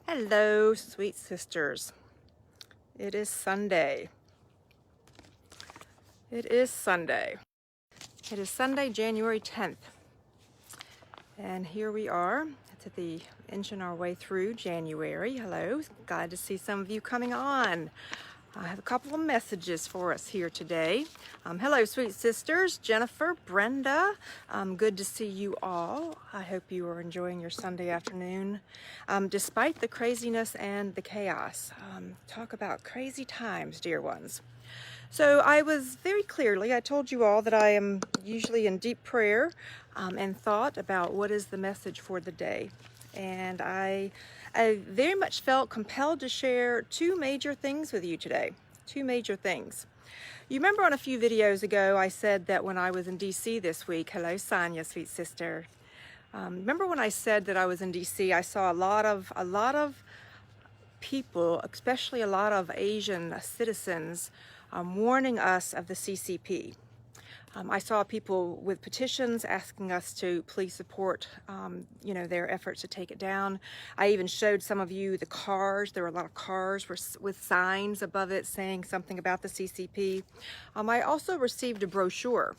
Hello, sweet sisters. It is Sunday. It is Sunday. It is Sunday, January 10th. And here we are inching our way through January. Hello, glad to see some of you coming on. I have a couple of messages for us here today. Hello, sweet sisters, Jennifer, Brenda. Good to see you all. I hope you are enjoying your Sunday afternoon. Despite the craziness and the chaos. Talk about crazy times, dear ones. So I told you all that I am usually in deep prayer and thought about what is the message for the day. And I very much felt compelled to share two major things with you today. Two major things. You remember on a few videos ago, I said that when I was in DC this week, hello Sonia, sweet sister. Remember when I said that I was in DC, I saw a lot of people, especially a lot of Asian citizens, warning us of the CCP. I saw people with petitions asking us to please support, their efforts to take it down. I even showed some of you the cars. There were a lot of cars with signs above it saying something about the CCP. I also received a brochure.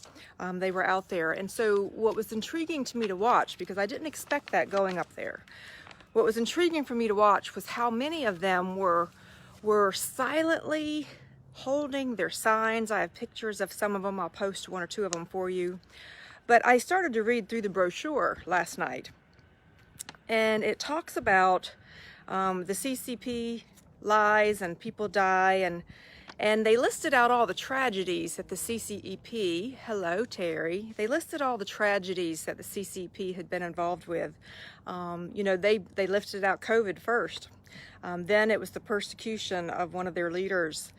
They were out there. And so what was intriguing to me to watch, because I didn't expect that going up there, what was intriguing for me to watch was how many of them were silently holding their signs. I have pictures of some of them. I'll post one or two of them for you. But I started to read through the brochure last night, and it talks about the CCP lies and people die, and they listed out all the tragedies that the CCEP, hello Terry, they listed all the tragedies that the CCP had been involved with. They lifted out COVID first. Then it was the persecution of one of their leaders.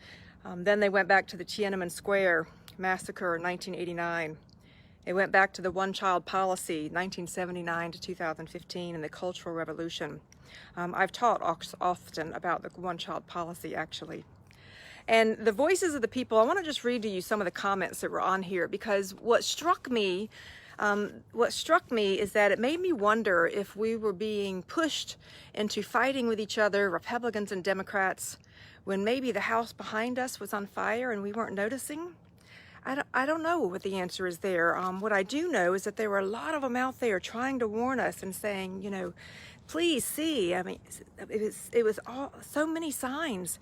Then they went back to the Tiananmen Square massacre in 1989. They went back to the one-child policy, 1979 to 2015, and the Cultural Revolution. I've taught often about the one-child policy, actually. And the voices of the people, I want to just read to you some of the comments that were on here, because what struck me is that it made me wonder if we were being pushed into fighting with each other, Republicans and Democrats, when maybe the house behind us was on fire and we weren't noticing. I don't know what the answer is there. What I do know is that there were a lot of them out there trying to warn us and saying, please see. I mean, it was all so many signs.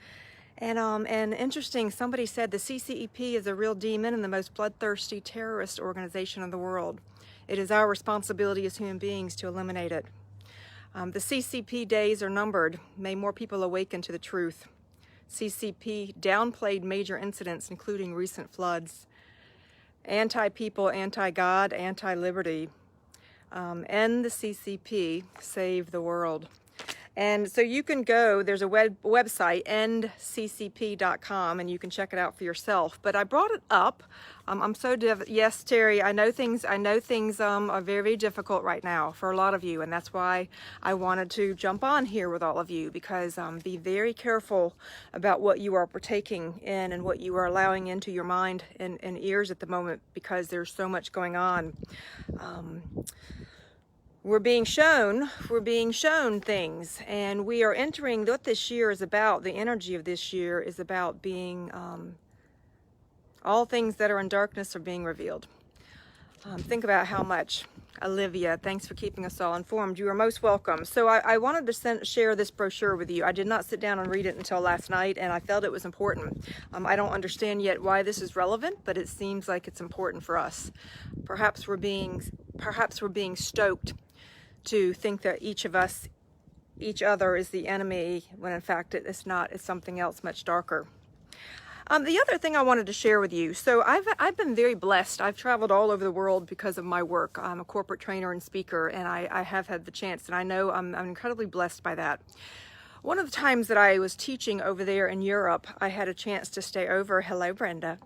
And interesting, somebody said the CCEP is a real demon and the most bloodthirsty terrorist organization in the world. It is our responsibility as human beings to eliminate it. The CCP days are numbered. May more people awaken to the truth. CCP downplayed major incidents, including recent floods. Anti-people, anti-God, anti-liberty. End the CCP, save the world. And so you can go, there's a website, endccp.com, and you can check it out for yourself. But I brought it up. Yes, Terry, I know things are very, very difficult right now for a lot of you, and that's why I wanted to jump on here with all of you, because be very careful about what you are partaking in and what you are allowing into your mind and ears at the moment, because there's so much going on. We're being shown things, and we are entering what this year is about. The energy of this year is about being, all things that are in darkness are being revealed. Think about how much. Olivia, thanks for keeping us all informed. You are most welcome. So I wanted to share this brochure with you. I did not sit down and read it until last night, and I felt it was important. I don't understand yet why this is relevant, but it seems like it's important for us. Perhaps we're being stoked to think that each other is the enemy, when in fact it's not. It's something else much darker. The other thing I wanted to share with you, so I've been very blessed. I've traveled all over the world because of my work. I'm a corporate trainer and speaker, and I have had the chance, and I know I'm incredibly blessed by that. One of the times that I was teaching over there in Europe, I had a chance to stay over. Hello, Brenda.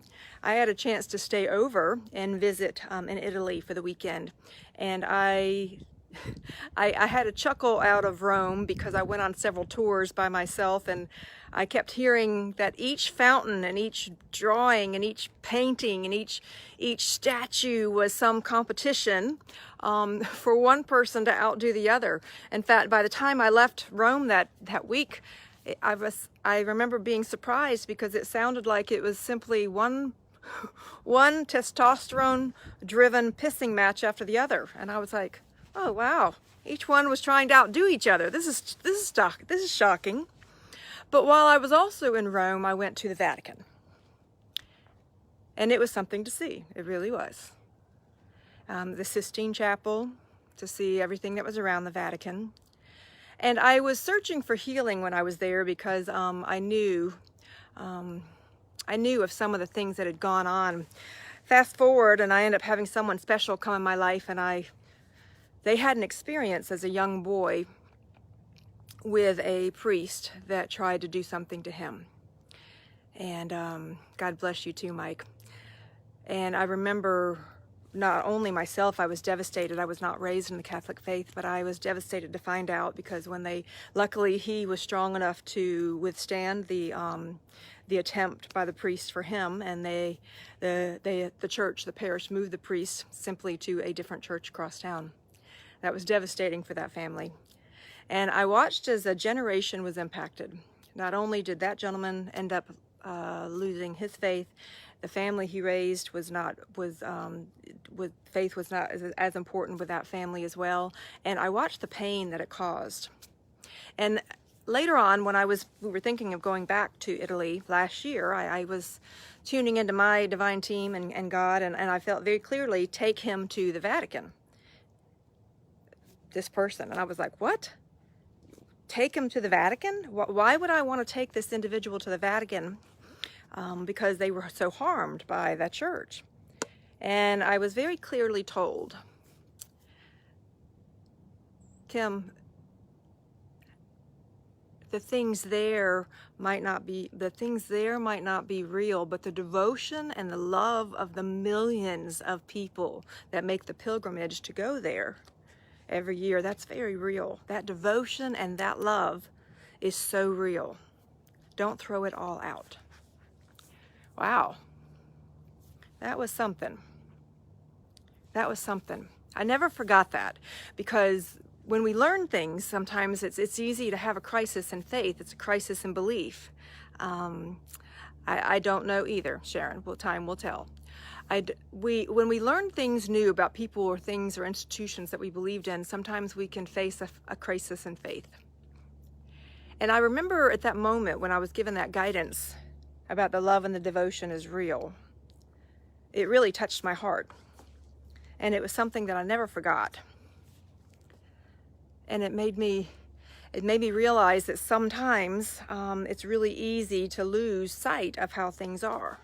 I had a chance to stay over and visit in Italy for the weekend, and I I had a chuckle out of Rome because I went on several tours by myself, and I kept hearing that each fountain and each drawing and each painting and each statue was some competition for one person to outdo the other. In fact, by the time I left Rome that week, I remember being surprised because it sounded like it was simply one testosterone driven pissing match after the other. And I was like, oh wow, each one was trying to outdo each other. This is shocking. But while I was also in Rome, I went to the Vatican. And it was something to see. It really was. The Sistine Chapel, to see everything that was around the Vatican. And I was searching for healing when I was there because I knew of some of the things that had gone on. Fast forward, and I ended up having someone special come in my life, and they had an experience as a young boy with a priest that tried to do something to him. And God bless you too, Mike. And I remember not only myself, I was devastated. I was not raised in the Catholic faith, but I was devastated to find out because luckily he was strong enough to withstand the attempt by the priest for him, and the church, the parish, moved the priest simply to a different church across town. That was devastating for that family. And I watched as a generation was impacted. Not only did that gentleman end up losing his faith, the family he raised faith was not as important with that family as well. And I watched the pain that it caused. And later on, when we were thinking of going back to Italy last year, I was tuning into my divine team and God, and I felt very clearly, take him to the Vatican. This person. And I was like, what? Take him to the Vatican? Why would I want to take this individual to the Vatican? Because they were so harmed by that church. And I was very clearly told, Kim, the things there might not be real, but the devotion and the love of the millions of people that make the pilgrimage to go there every year, that's very real. That devotion and that love is so real. Don't throw it all out. Wow. That was something. That was something. I never forgot that, because when we learn things, sometimes it's easy to have a crisis in faith. It's a crisis in belief. I don't know either, Sharon. Time will tell. When we learn things new about people or things or institutions that we believed in, sometimes we can face a crisis in faith. And I remember at that moment when I was given that guidance about the love and the devotion is real, it really touched my heart. And it was something that I never forgot. And it made me realize that sometimes it's really easy to lose sight of how things are.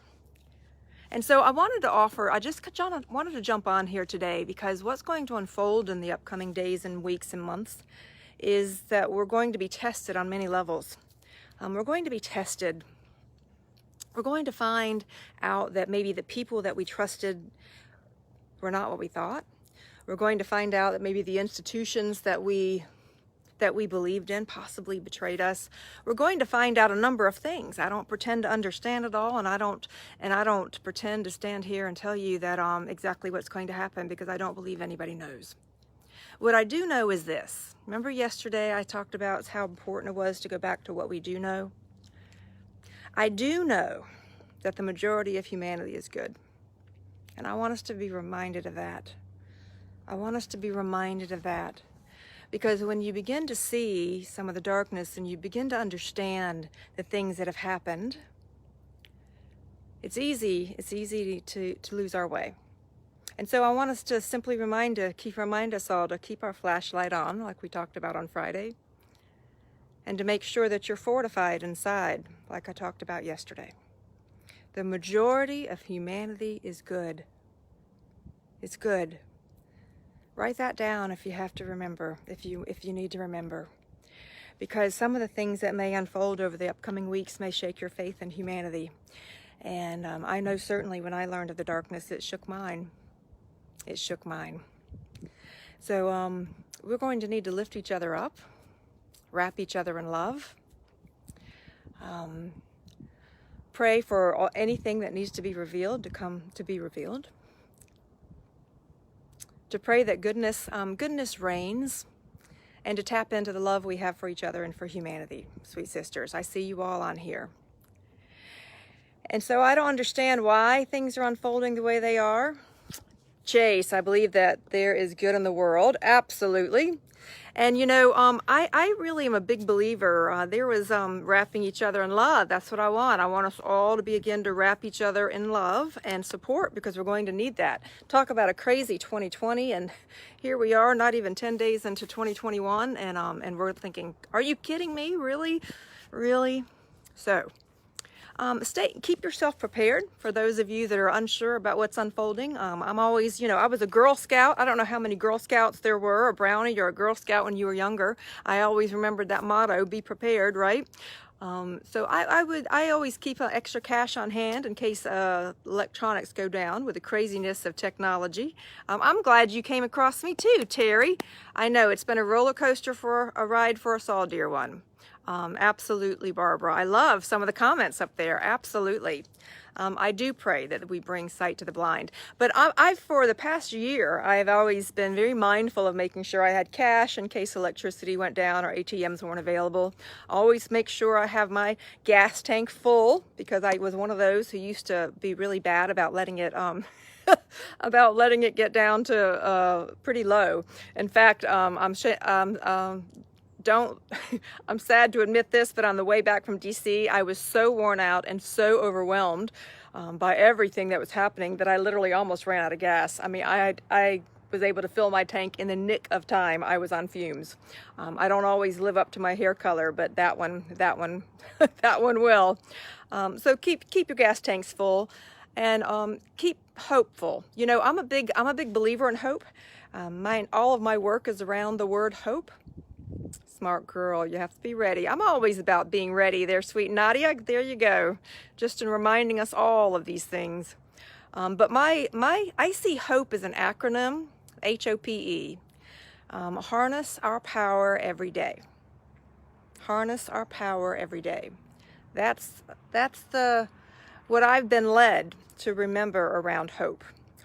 And so I wanted to jump on here today, because what's going to unfold in the upcoming days and weeks and months is that we're going to be tested on many levels. We're going to be tested. We're going to find out that maybe the people that we trusted were not what we thought. We're going to find out that maybe the institutions that we believed in possibly betrayed us. We're going to find out a number of things. I don't pretend to understand it all, and I don't pretend to stand here and tell you that exactly what's going to happen, because I don't believe anybody knows. What I do know is this. Remember yesterday I talked about how important it was to go back to what we do know? I do know that the majority of humanity is good. And I want us to be reminded of that. I want us to be reminded of that. Because when you begin to see some of the darkness and you begin to understand the things that have happened, it's easy to lose our way. And so I want us to simply remind us all to keep our flashlight on, like we talked about on Friday, and to make sure that you're fortified inside, like I talked about yesterday. The majority of humanity is good. It's good. Write that down if you have to remember, if you need to remember. Because some of the things that may unfold over the upcoming weeks may shake your faith in humanity. And I know certainly when I learned of the darkness, it shook mine. It shook mine. So we're going to need to lift each other up, wrap each other in love, pray for anything that needs to be revealed to come to be revealed, to pray that goodness reigns, and to tap into the love we have for each other and for humanity, sweet sisters. I see you all on here. And so I don't understand why things are unfolding the way they are. Chase, I believe that there is good in the world, absolutely. And you know, I really am a big believer. There was wrapping each other in love. That's what I want. I want us all to begin to wrap each other in love and support, because we're going to need that. Talk about a crazy 2020, and here we are, not even 10 days into 2021, and we're thinking, are you kidding me? Really? Really? So, keep yourself prepared for those of you that are unsure about what's unfolding. I'm always, you know, I was a Girl Scout. I don't know how many Girl Scouts there were, a Brownie or a Girl Scout when you were younger. I always remembered that motto, be prepared, right? So I always keep extra cash on hand in case electronics go down with the craziness of technology. I'm glad you came across me too, Terry. I know it's been a roller coaster for a ride for us all, dear one. Absolutely, Barbara. I love some of the comments up there. Absolutely. I do pray that we bring sight to the blind. But for the past year, I've always been very mindful of making sure I had cash in case electricity went down or ATMs weren't available. Always make sure I have my gas tank full, because I was one of those who used to be really bad about letting it get down to pretty low. In fact, I'm sad to admit this, but on the way back from DC, I was so worn out and so overwhelmed by everything that was happening that I literally almost ran out of gas. I mean, I was able to fill my tank in the nick of time. I was on fumes. I don't always live up to my hair color, but that one will. So keep your gas tanks full, and keep hopeful. You know, I'm a big believer in hope. All of my work is around the word hope. Smart girl, you have to be ready. I'm always about being ready there, sweet Nadia. There you go. Just in reminding us all of these things. But I see hope as an acronym, HOPE. Harness our power every day. Harness our power every day. That's what I've been led to remember around hope.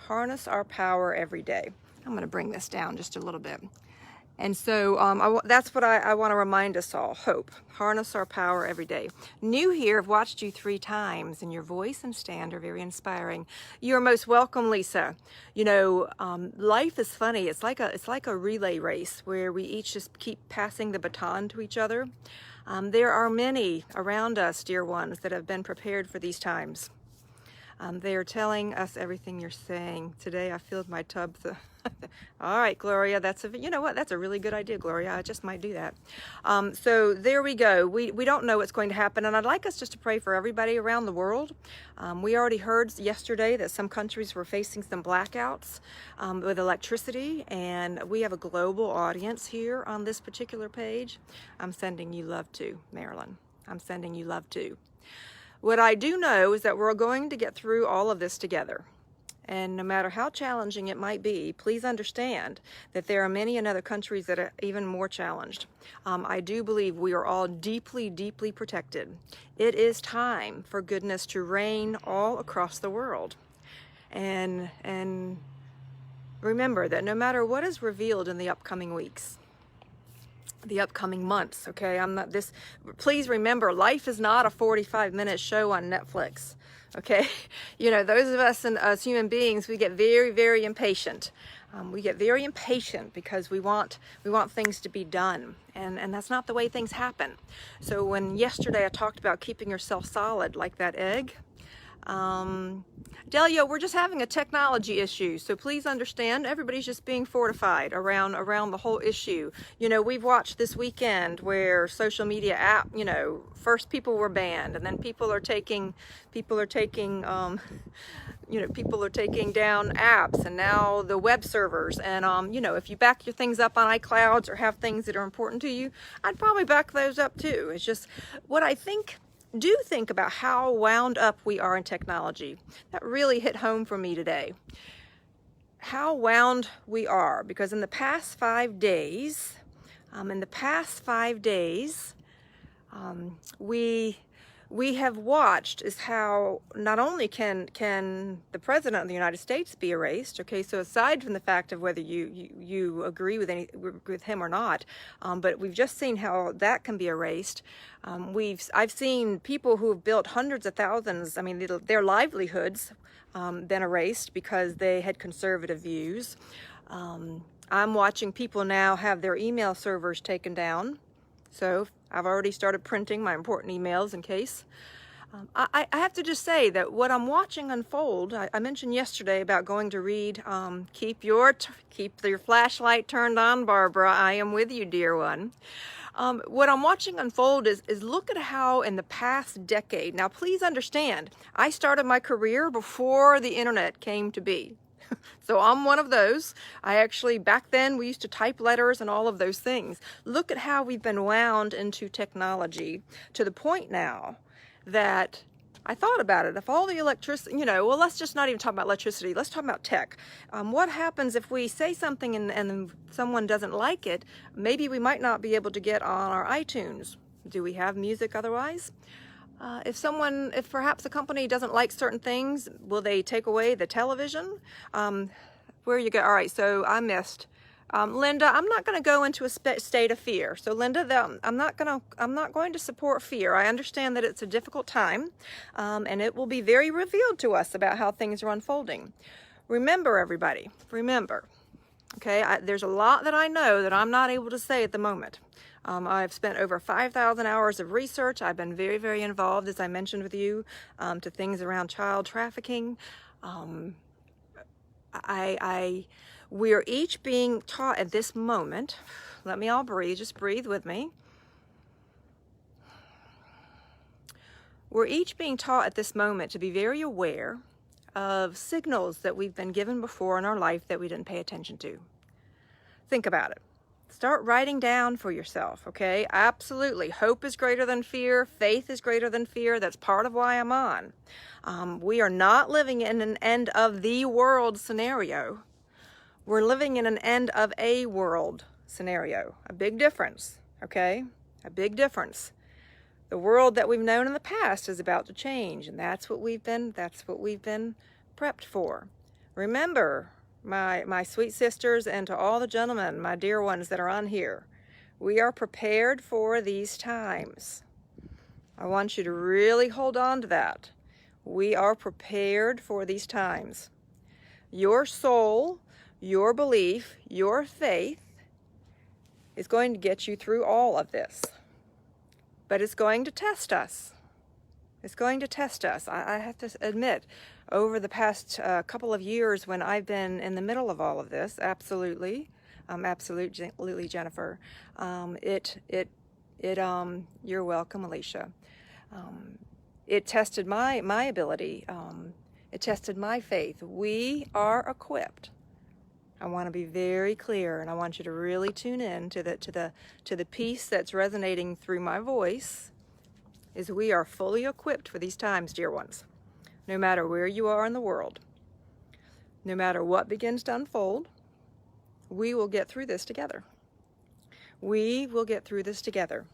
Harness our power every day. I'm going to bring this down just a little bit. And so that's what I want to remind us all. Hope. Harness our power every day. New here, I've watched you 3 times, and your voice and stand are very inspiring. You are most welcome, Lisa. You know, life is funny. It's like a relay race where we each just keep passing the baton to each other. There are many around us, dear ones, that have been prepared for these times. They are telling us everything you're saying. Today I filled my tub. All right, Gloria, you know what? That's a really good idea, Gloria. I just might do that. So there we go. We don't know what's going to happen, and I'd like us just to pray for everybody around the world. We already heard yesterday that some countries were facing some blackouts with electricity, and we have a global audience here on this particular page. I'm sending you love too, Marilyn. I'm sending you love too. What I do know is that we're going to get through all of this together. And no matter how challenging it might be, please understand that there are many in other countries that are even more challenged. I do believe we are all deeply, deeply protected. It is time for goodness to reign all across the world. And remember that no matter what is revealed in the upcoming weeks, the upcoming months, okay? Please remember, life is not a 45-minute show on Netflix, okay? You know, those of us as human beings, we get very, very impatient. We get very impatient because we want things to be done, and that's not the way things happen. So when yesterday I talked about keeping yourself solid like that egg, Delia, we're just having a technology issue, so please understand everybody's just being fortified around the whole issue. You know, we've watched this weekend where social media first people were banned, and then people are taking down apps, and now the web servers, and if you back your things up on iClouds or have things that are important to you, I'd probably back those up too. It's just what I think. Do think about how wound up we are in technology. That really hit home for me today. how wound we are, because in the past 5 days, we have watched is how not only can the President of the United States be erased, okay, so aside from the fact of whether you agree with him or not, but we've just seen how that can be erased. I've seen people who have built hundreds of thousands, I mean, their livelihoods been erased because they had conservative views. I'm watching people now have their email servers taken down. So I've already started printing my important emails in case. I have to just say that what I'm watching unfold, I mentioned yesterday about going to read, keep your flashlight turned on, Barbara. I am with you, dear one. What I'm watching unfold is look at how in the past decade, now please understand, I started my career before the internet came to be. So I'm one of those. I actually, back then, we used to type letters and all of those things. Look at how we've been wound into technology to the point now that I thought about it. If all the electricity, well, let's just not even talk about electricity. Let's talk about tech. What happens if we say something and someone doesn't like it? Maybe we might not be able to get on our iTunes. Do we have music otherwise? If perhaps a company doesn't like certain things, will they take away the television? Where you go? All right, so I missed. Linda, I'm not going to go into a state of fear. So Linda, I'm not going to support fear. I understand that it's a difficult time, and it will be very revealed to us about how things are unfolding. Remember, everybody, remember, okay, there's a lot that I know that I'm not able to say at the moment. I've spent over 5,000 hours of research. I've been very, very involved, as I mentioned with you, to things around child trafficking. We are each being taught at this moment, let me all breathe, just breathe with me. We're each being taught at this moment to be very aware of signals that we've been given before in our life that we didn't pay attention to. Think about it. Start writing down for yourself, okay? Absolutely. Hope is greater than fear. Faith is greater than fear. That's part of why I'm on. We are not living in an end of the world scenario. We're living in an end of a world scenario. A big difference, okay? A big difference. The world that we've known in the past is about to change, and that's what we've been prepped for. Remember, my sweet sisters, and to all the gentlemen, my dear ones that are on here, we are prepared for these times. I want you to really hold on to that. We are prepared for these times. Your soul, your belief, your faith is going to get you through all of this. But it's going to test us. It's going to test us. I have to admit, over the past couple of years when I've been in the middle of all of this, absolutely, Jennifer, you're welcome, Alicia. It tested my ability. It tested my faith. We are equipped. I want to be very clear, and I want you to really tune in to the piece that's resonating through my voice. Is we are fully equipped for these times, dear ones. No matter where you are in the world, no matter what begins to unfold, we will get through this together. We will get through this together.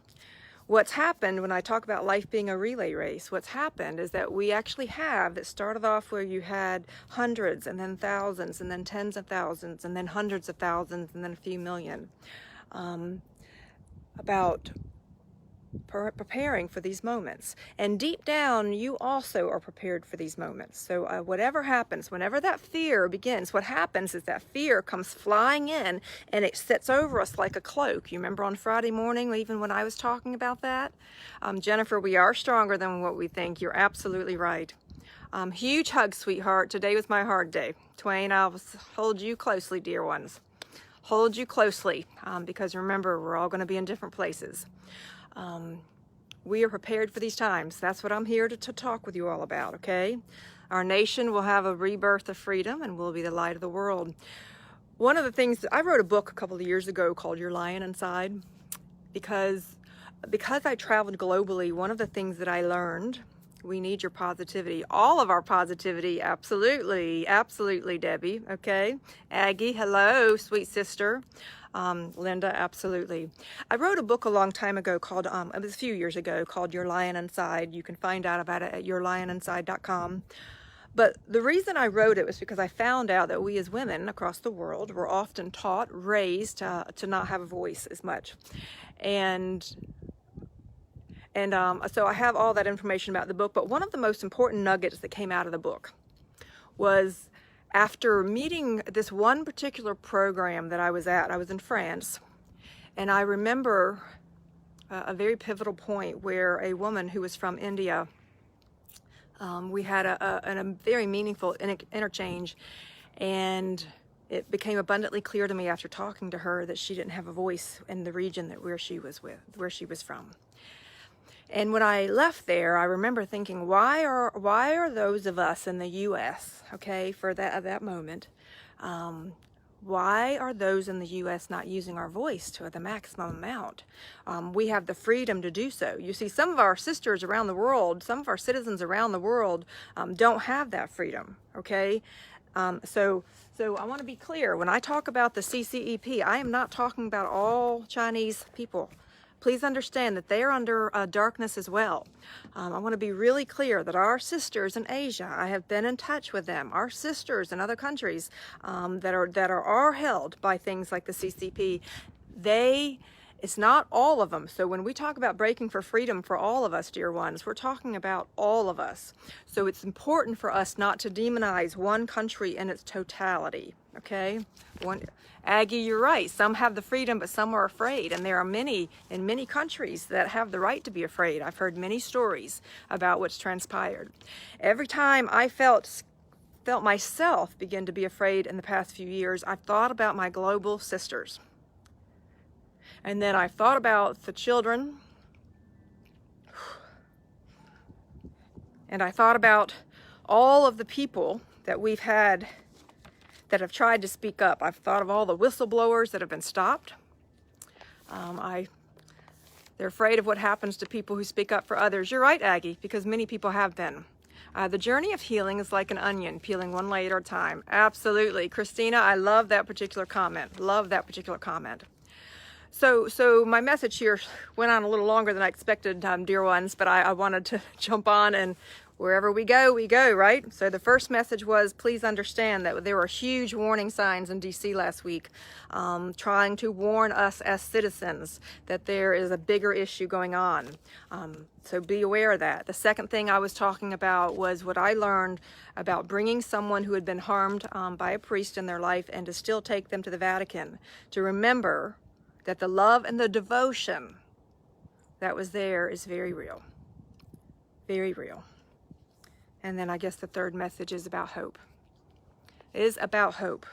What's happened when I talk about life being a relay race, what's happened is that we actually have, that started off where you had hundreds and then thousands and then tens of thousands and then hundreds of thousands and then a few million, about preparing for these moments. And deep down, you also are prepared for these moments. So whatever happens, whenever that fear begins, what happens is that fear comes flying in and it sits over us like a cloak. You remember on Friday morning, even when I was talking about that? Jennifer, we are stronger than what we think. You're absolutely right. Huge hug, sweetheart. Today was my hard day. Twain, I'll hold you closely, dear ones. Hold you closely, because remember, we're all going to be in different places. We are prepared for these times. That's what I'm here to talk with you all about, okay? Our nation will have a rebirth of freedom and we'll be the light of the world. One of the things, I wrote a book a couple of years ago called Your Lion Inside, because I traveled globally, one of the things that I learned We need your positivity, all of our positivity. Absolutely, absolutely, Debbie. Okay, Aggie, hello, sweet sister. Linda, absolutely. I wrote a book a long time ago called, it was a few years ago, called Your Lion Inside. You can find out about it at yourlioninside.com. But the reason I wrote it was because I found out that we as women across the world were often taught, raised to not have a voice as much. So I have all that information about the book, but one of the most important nuggets that came out of the book was after meeting this one particular program that I was at. I was in France, and I remember a very pivotal point where a woman who was from India, we had a very meaningful interchange, and it became abundantly clear to me after talking to her that she didn't have a voice in the region where she was from. And when I left there, I remember thinking, why are those of us in the U.S., okay, for that moment, why are those in the U.S. not using our voice to the maximum amount? We have the freedom to do so. You see, some of our sisters around the world, some of our citizens around the world don't have that freedom, okay? So I want to be clear. When I talk about the CCEP, I am not talking about all Chinese people. Please understand that they are under darkness as well. I want to be really clear that our sisters in Asia, I have been in touch with them, our sisters in other countries that are held by things like the CCP, it's not all of them. So when we talk about breaking for freedom for all of us, dear ones, we're talking about all of us. So it's important for us not to demonize one country in its totality, okay? Aggie, you're right. Some have the freedom, but some are afraid. And there are many in many countries that have the right to be afraid. I've heard many stories about what's transpired. Every time I felt myself begin to be afraid in the past few years, I've thought about my global sisters. And then I thought about the children. And I thought about all of the people that we've had that have tried to speak up. I've thought of all the whistleblowers that have been stopped. They're afraid of what happens to people who speak up for others. You're right, Aggie, because many people have been. The journey of healing is like an onion, peeling one layer at a time. Absolutely. Christina, I love that particular comment. Love that particular comment. So my message here went on a little longer than I expected, dear ones, but I wanted to jump on, and wherever we go, right? So the first message was, please understand that there were huge warning signs in DC last week, trying to warn us as citizens that there is a bigger issue going on. So be aware of that. The second thing I was talking about was what I learned about bringing someone who had been harmed by a priest in their life and to still take them to the Vatican, to remember that the love and the devotion that was there is very real. Very real. And then I guess the third message is about hope. It is about hope.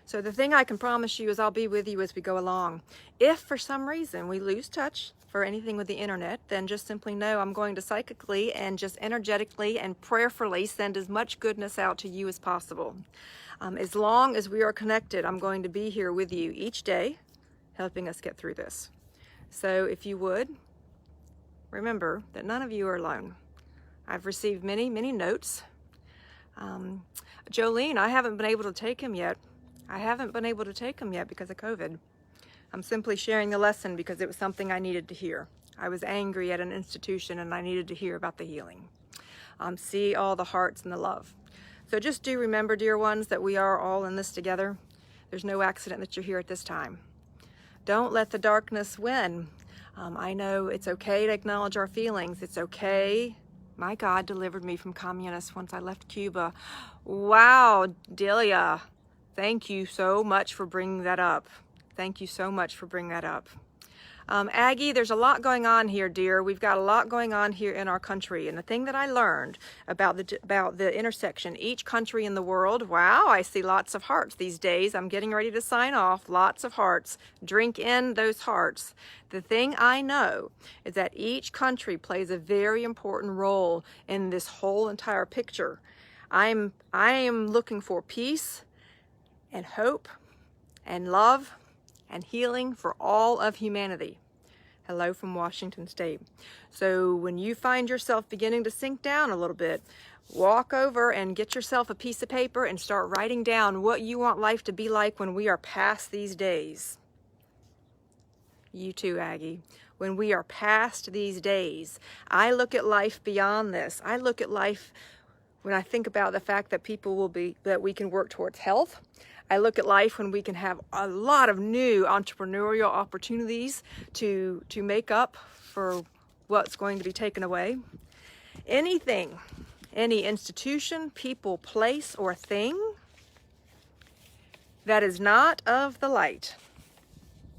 So the thing I can promise you is I'll be with you as we go along. If for some reason we lose touch for anything with the internet, then just simply know I'm going to psychically and just energetically and prayerfully send as much goodness out to you as possible. As long as we are connected, I'm going to be here with you each day, helping us get through this. So if you would, remember that none of you are alone. I've received many, many notes. Jolene, I haven't been able to take him yet. Because of COVID. I'm simply sharing the lesson because it was something I needed to hear. I was angry at an institution and I needed to hear about the healing. See all the hearts and the love. So just do remember, dear ones, that we are all in this together. There's no accident that you're here at this time. Don't let the darkness win. I know it's okay to acknowledge our feelings. It's okay. My God delivered me from communists once I left Cuba. Wow, Delia, thank you so much for bringing that up. Aggie, there's a lot going on here, dear. We've got a lot going on here in our country. And the thing that I learned about the intersection, each country in the world, wow, I see lots of hearts these days. I'm getting ready to sign off. Lots of hearts. Drink in those hearts. The thing I know is that each country plays a very important role in this whole entire picture. I am looking for peace and hope and love and healing for all of humanity. Hello from Washington State. So when you find yourself beginning to sink down a little bit, walk over and get yourself a piece of paper and start writing down what you want life to be like when we are past these days. You too, Aggie. When we are past these days, I look at life beyond this. I look at life when I think about the fact that that we can work towards health. I look at life when we can have a lot of new entrepreneurial opportunities to make up for what's going to be taken away. Anything, any institution, people, place, or thing that is not of the light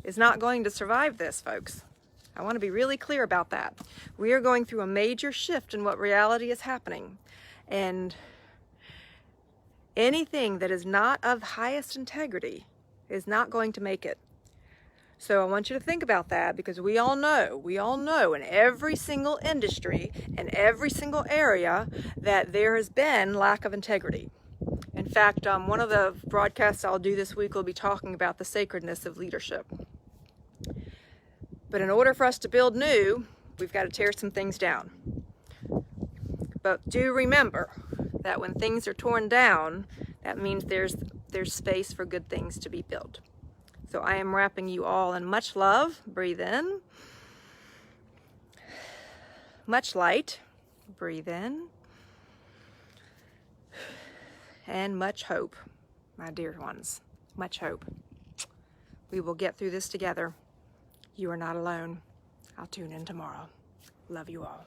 is not going to survive this, folks. I want to be really clear about that. We are going through a major shift in what reality is happening. And anything that is not of highest integrity is not going to make it. So I want you to think about that, because we all know in every single industry, in every single area, that there has been lack of integrity. In fact, one of the broadcasts I'll do this week will be talking about the sacredness of leadership. But in order for us to build new, we've got to tear some things down. But do remember that when things are torn down, that means there's space for good things to be built. So I am wrapping you all in much love. Breathe in. Much light. Breathe in. And much hope, my dear ones. Much hope. We will get through this together. You are not alone. I'll tune in tomorrow. Love you all.